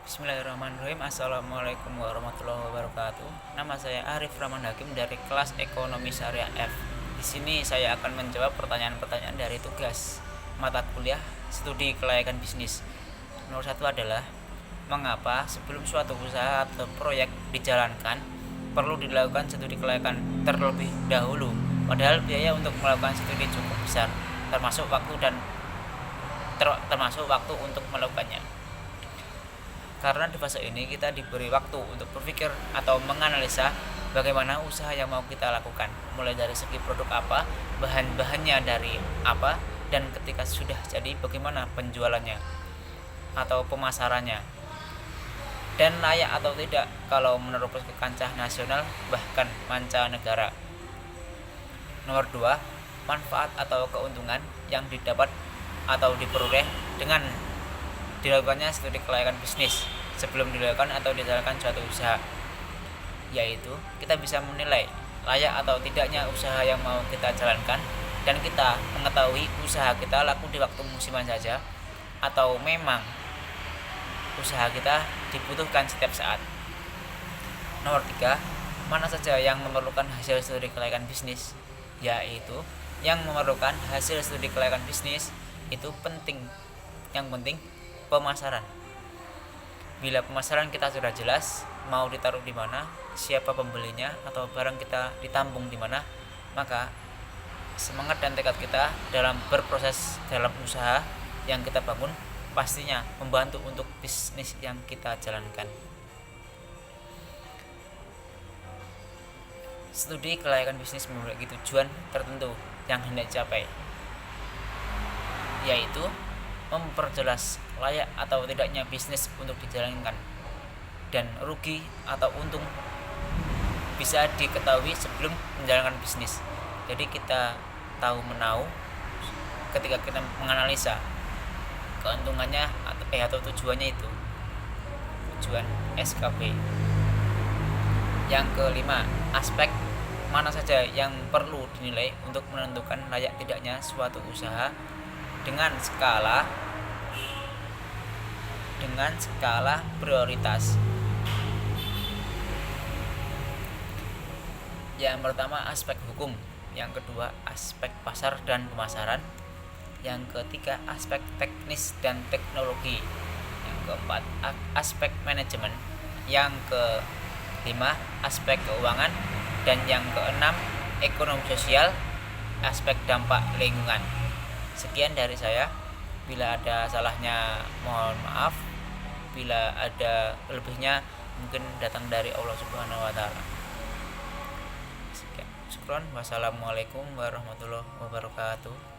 Bismillahirrahmanirrahim. Assalamualaikum warahmatullahi wabarakatuh. Nama saya Arif Rahman Hakim dari kelas Ekonomi Syariah F. Di sini saya akan menjawab pertanyaan-pertanyaan dari tugas mata kuliah studi kelayakan bisnis. Nomor 1 adalah mengapa sebelum suatu usaha atau proyek dijalankan perlu dilakukan studi kelayakan terlebih dahulu, padahal biaya untuk melakukan studi cukup besar, termasuk waktu untuk melakukannya. Karena di fase ini kita diberi waktu untuk berpikir atau menganalisa bagaimana usaha yang mau kita lakukan, mulai dari segi produk apa, bahan-bahannya dari apa, dan ketika sudah jadi bagaimana penjualannya atau pemasarannya, dan layak atau tidak kalau menerobos ke kancah nasional bahkan mancanegara. Nomor 2, manfaat atau keuntungan yang didapat atau diperoleh dengan dilakukannya studi kelayakan bisnis sebelum dilakukan atau dijalankan suatu usaha, yaitu kita bisa menilai layak atau tidaknya usaha yang mau kita jalankan, dan kita mengetahui usaha kita laku di waktu musiman saja atau memang usaha kita dibutuhkan setiap saat. Nomor 3, mana saja yang memerlukan hasil studi kelayakan bisnis, yaitu yang memerlukan hasil studi kelayakan bisnis itu yang penting pemasaran. Bila pemasaran kita sudah jelas, mau ditaruh di mana, siapa pembelinya, atau barang kita ditampung di mana, maka semangat dan tekad kita dalam berproses dalam usaha yang kita bangun pastinya membantu untuk bisnis yang kita jalankan. Studi kelayakan bisnis memiliki tujuan tertentu yang hendak dicapai, yaitu memperjelas layak atau tidaknya bisnis untuk dijalankan, dan rugi atau untung bisa diketahui sebelum menjalankan bisnis. Jadi kita tahu menau ketika kita menganalisa keuntungannya atau tujuannya, itu tujuan SKP. Yang kelima, aspek mana saja yang perlu dinilai untuk menentukan layak tidaknya suatu usaha dengan skala prioritas. Yang pertama, aspek hukum. Yang kedua, aspek pasar dan pemasaran. Yang ketiga, aspek teknis dan teknologi. Yang keempat, aspek manajemen. Yang kelima, aspek keuangan. Dan yang keenam, ekonomi sosial, aspek dampak lingkungan. Sekian dari saya. Bila ada salahnya mohon maaf. Bila ada lebihnya mungkin datang dari Allah Subhanahu wa taala. Sekian. Syukron. Wassalamualaikum warahmatullahi wabarakatuh.